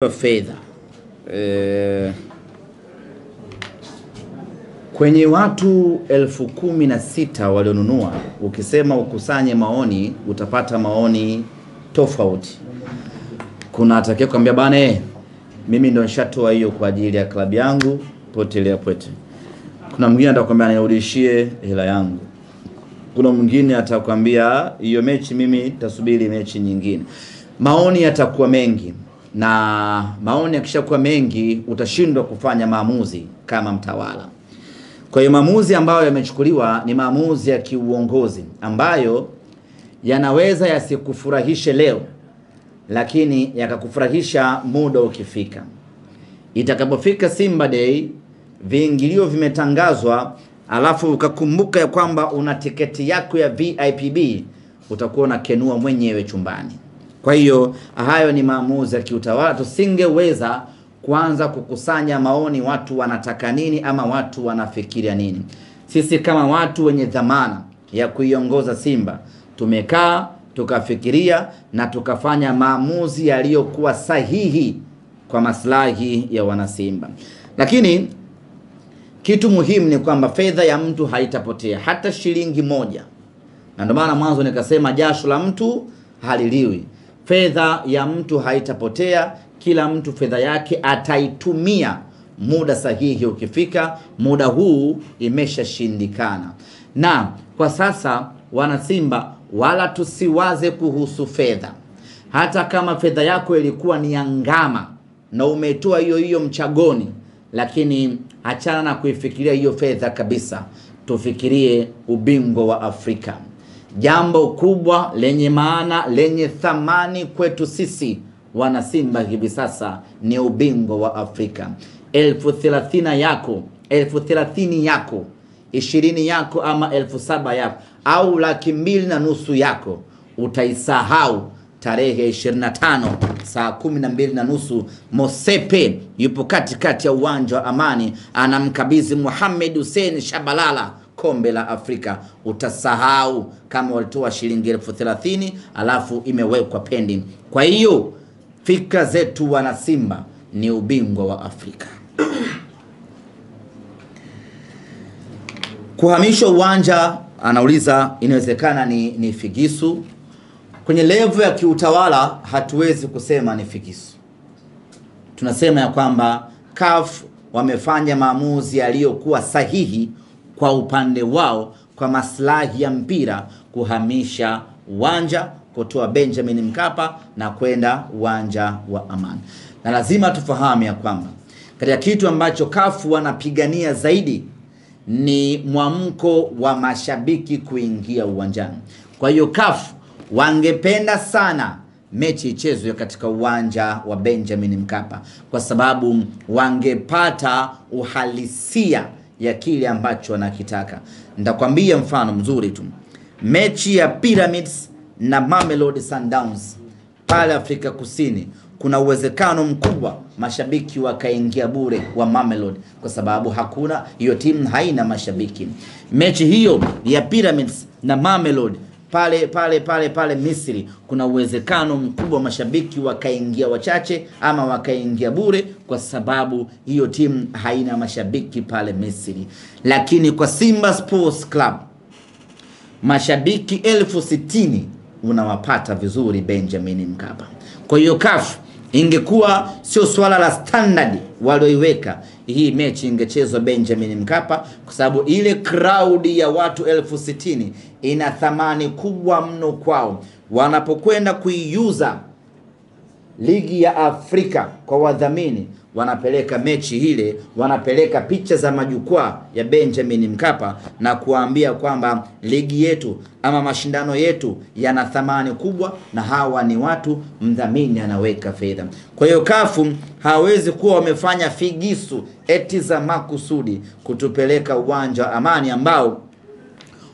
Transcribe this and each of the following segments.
Fedha kwenye watu 16,000 walionunua, ukisema ukusanye maoni utapata maoni tofauti. Kuna atakaye kuambia bana mimi ndo nishatoa hiyo kwa ajili ya klabu yangu potelea pote. Kuna mwingine atakwambia nirudishie hela yangu. Kuna mwingine atakwambia hiyo mechi mimi tasubiri mechi nyingine. Maoni yatakuwa mengi, na maoni yakishakuwa mengi utashindwa kufanya maamuzi kama mtawala. Kwa hiyo maamuzi ambayo yamechukuliwa ni maamuzi ya kiuongozi ambayo yanaweza yasikufurahishe leo, lakini yakakufurahisha muda ukifika. Itakapofika Simba Day, viingilio vimetangazwa, alafu ukakumbuka ya kwamba una tiketi yako ya VIPB, utakuwa unakenua mwenyewe chumbani. Kwa hiyo hayo ni maamuzi ya kiutawala. Tusingeweza kuanza kukusanya maoni watu wanataka nini ama watu wanafikiria nini. Sisi kama watu wenye dhamana ya kuiongoza Simba tumekaa, tukafikiria na tukafanya maamuzi yaliyokuwa sahihi kwa maslahi ya wanasimba. Lakini kitu muhimu ni kwamba fedha ya mtu haitapotea hata shilingi moja. Na ndio maana mwanzo nikasema jasho la mtu haliliwi. Fedha ya mtu haitapotea, kila mtu fedha yake ataitumia muda sahihi ukifika. Muda huu imeshashindikana. Na kwa sasa wanasimba, wala tusiwaze kuhusu fedha. Hata kama fedha yako ilikuwa ni angama na umetoa hiyo mchagoni, lakini achana na kuifikiria hiyo fedha kabisa. Tufikirie ubingwa wa Afrika. Jambo kubwa lenye maana, lenye thamani kwetu sisi wanasimba hivi sasa ni ubingwa wa Afrika. 30,000 yako, 30,000 yako, 20 yako ama 7,000 yako au 2,500,000 yako utaisahau tarehe 25 saa 12:30. Mosepe yupo katikati ya uwanja wa Amani, anamkabidhi Mohamed Hussein Shabalala kombe la Afrika. Utasahau kama walitoa shilingi 30,000 alafu imewekwa pending. Kwa hiyo fikra zetu wana Simba ni ubingwa wa Afrika. Kuhamishwa uwanja, anauliza, inawezekana ni figisu. Kwenye level ya kiutawala hatuwezi kusema ni figisu. Tunasema ya kwamba CAF wamefanya maamuzi yaliyokuwa sahihi kwa upande wao, kwa maslahi ya mpira, kuhamisha uwanja kutoa Benjamin Mkapa na kwenda uwanja wa Amani. Na lazima tufahamu ya kwamba katika kitu ambacho CAF wanapigania zaidi ni mwamko wa mashabiki kuingia uwanjani. Kwa hiyo CAF wangependa sana mechi ichezwe katika uwanja wa Benjamin Mkapa, kwa sababu wangepata uhalisia ya kile ambacho wanakitaka. Nitakwambia mfano mzuri tu. Mechi ya Pyramids na Mamelodi Sundowns pale Afrika Kusini, kuna uwezekano mkubwa mashabiki wakaingia bure wa Mamelodi, kwa sababu hakuna, hiyo timu haina mashabiki. Mechi hiyo ya Pyramids na Mamelodi pale Misri, kuna uwezekano mkubwa mashabiki wakaingia wachache ama wakaingia bure, kwa sababu hiyo timu haina mashabiki pale Misri. Lakini kwa Simba Sports Club mashabiki 60,000 unawapata vizuri Benjamin Mkapa. Kwa hiyo CAF ingekuwa sio swala la standard walioiweka, hii mechi ingechezwa Benjamin Mkapa, kwa sababu ile crowd ya watu 60,000 ina thamani kubwa mno kwao. Wanapokwenda kuiuza ligi ya Afrika kwa wadhamini, wanapeleka mechi ile, wanapeleka picha za majukwaa ya Benjamin Mkapa na kuambia kwamba ligi yetu ama mashindano yetu yana thamani kubwa, na hawa ni watu mdhamini anaweka fedha. Kwa hiyo CAF hawezi kuwa wamefanya figisu eti za makusudi kutupeleka uwanja wa Amani ambao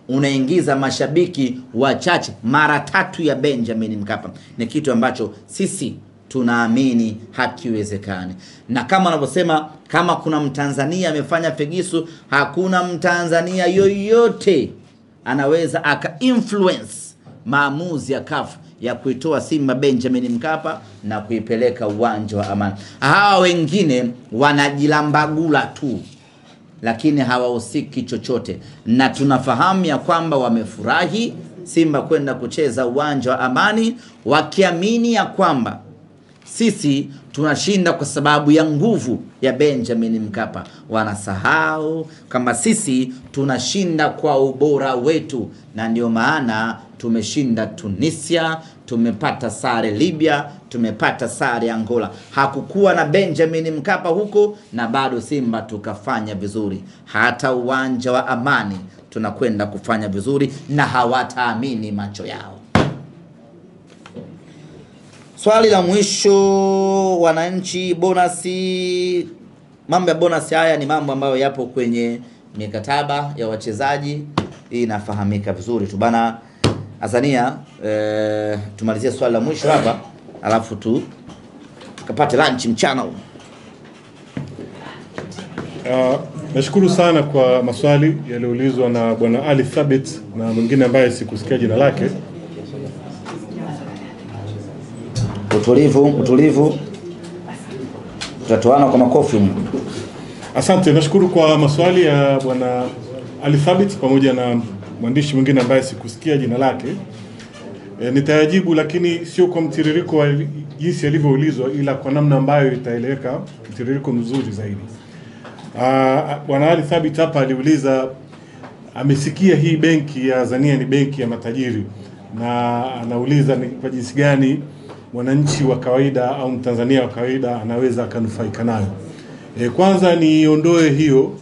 unaingiza mashabiki wachache mara 3 ya Benjamin Mkapa. Ni kitu ambacho sisi tunaamini hakiwezekani. Na kama wanavyosema, kama kuna Mtanzania amefanya figisu, hakuna Mtanzania yoyote anaweza aka influence maamuzi ya CAF ya kuitoa Simba Benjamin Mkapa na kuipeleka uwanja wa Amani. Hawa wengine wanajilambagula tu, lakini hawahusiki chochote, na tunafahamu ya kwamba wamefurahi Simba kwenda kucheza uwanja wa Amani wakiamini ya kwamba sisi tunashinda kwa sababu ya nguvu ya Benjamin Mkapa. Wanasahau kama sisi tunashinda kwa ubora wetu, na ndio maana tumeshinda Tunisia, tumepata sare Libya, tumepata sare Angola. Hakukuwa na Benjamin Mkapa huko na bado Simba tukafanya vizuri. Hata uwanja wa Amani tunakwenda kufanya vizuri na hawataamini macho yao. Swali la mwisho, wananchi, bonasi. Mambo ya bonasi haya ni mambo ambayo yapo kwenye mikataba ya wachezaji. Hii inafahamika vizuri tu bana. Azania, tumalizie swali la mwisho hapa, alafu tukapate lunch mchana huu. Nashukuru sana kwa maswali yaliyoulizwa na Bwana Ali Thabit na mwingine ambaye sikusikia jina lake. Utulivu. Tutatoana kwa makofi. Asante, nashukuru kwa maswali ya Bwana Ali Thabit pamoja na mwandishi mwingine ambaye sikusikia jina lake. Nitayajibu, lakini sio kwa mtiririko wa jinsi yalivyoulizwa, ila kwa namna ambayo itaeleweka mtiririko mzuri zaidi. Bwana Ali Thabit hapa aliuliza, amesikia hii benki ya Azania ni benki ya matajiri, na anauliza ni kwa jinsi gani mwananchi wa kawaida au Mtanzania wa kawaida anaweza akanufaika nayo. Kwanza niondoe hiyo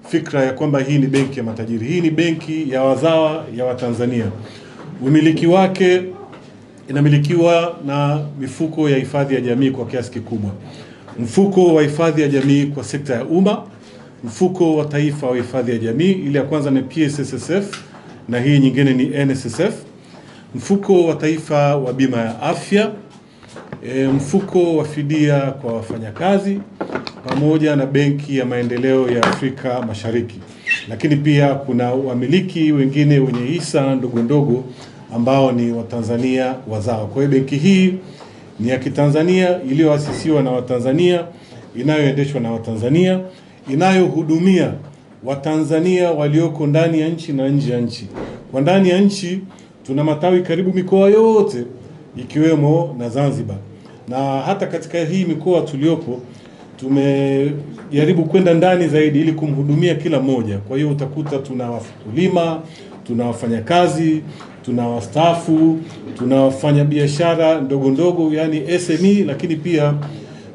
fikra ya kwamba hii ni benki ya matajiri. Hii ni benki ya wazawa ya Watanzania. Umiliki wake inamilikiwa na mifuko ya hifadhi ya jamii kwa kiasi kikubwa. Mfuko wa hifadhi ya jamii kwa sekta ya umma, mfuko wa taifa wa hifadhi ya jamii, ile ya kwanza ni PSSSF na hii nyingine ni NSSF, mfuko wa taifa wa bima ya afya, mfuko wa fidia kwa wafanyakazi, pamoja na benki ya maendeleo ya Afrika Mashariki. Lakini pia kuna wamiliki wengine wenye hisa ndogo ndogo ambao ni Watanzania wazawa. Kwa hiyo benki hii ni ya Kitanzania, iliyoasisiwa na Watanzania, inayoendeshwa na Watanzania, inayohudumia Watanzania walioko ndani ya nchi na nje ya nchi. Kwa ndani ya nchi tuna matawi karibu mikoa yote ikiwemo na Zanzibar. Na hata katika hii mikoa tuliopo tumejaribu kwenda ndani zaidi ili kumhudumia kila mmoja. Kwa hiyo utakuta tuna wakulima, tuna wafanyakazi, tuna wastaafu, tuna wafanya biashara ndogo ndogo yani SME, lakini pia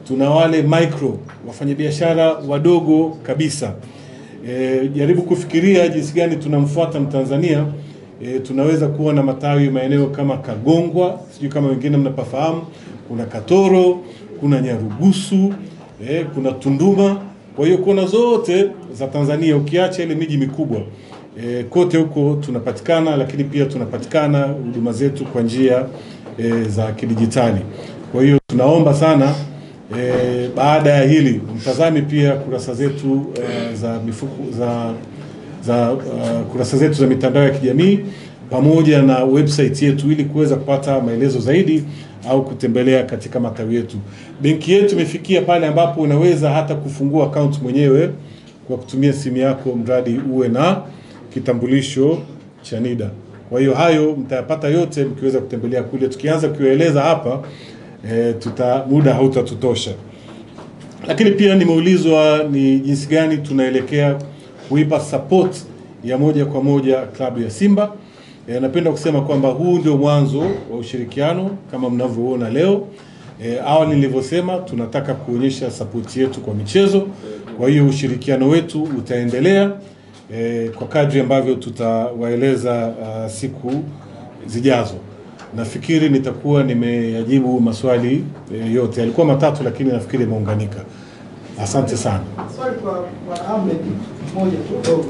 tuna wale micro, wafanya biashara wadogo kabisa. Jaribu kufikiria jinsi gani tunamfuata Mtanzania. Tunaweza kuwa na matawi maeneo kama Kagongwa, sijui kama wengine mnapafahamu, kuna Katoro, kuna Nyarugusu, kuna Tunduma. Kwa hiyo kona zote za Tanzania ukiacha ile miji mikubwa, kote huko tunapatikana, lakini pia tunapatikana huduma zetu kwa njia za kidijitali. Kwa hiyo tunaomba sana baada ya hili mtazame pia kurasa zetu za mifuko kurasa zetu za mitandao ya kijamii pamoja na website yetu ili kuweza kupata maelezo zaidi au kutembelea katika matawi yetu. Benki yetu imefikia pale ambapo unaweza hata kufungua account mwenyewe kwa kutumia simu yako, mradi uwe na kitambulisho cha NIDA. Kwa hiyo hayo mtayapata yote mkiweza kutembelea kule. Tukianza kueleza hapa muda hautatutosha. Lakini pia nimeulizwa ni jinsi gani tunaelekea kuipa support ya moja kwa moja klabu ya Simba. Napenda kusema kwamba huu ndio mwanzo wa ushirikiano kama mnavyoona leo. Awali nilivyosema tunataka kuonyesha support yetu kwa michezo. Kwa hiyo ushirikiano wetu utaendelea kwa kadri ambavyo tutawaeleza siku zijazo. Nafikiri nitakuwa nimeyajibu maswali yote. Yalikuwa matatu lakini nafikiri imeunganika. Asante sana. Swali kwa Ahmed moja tu.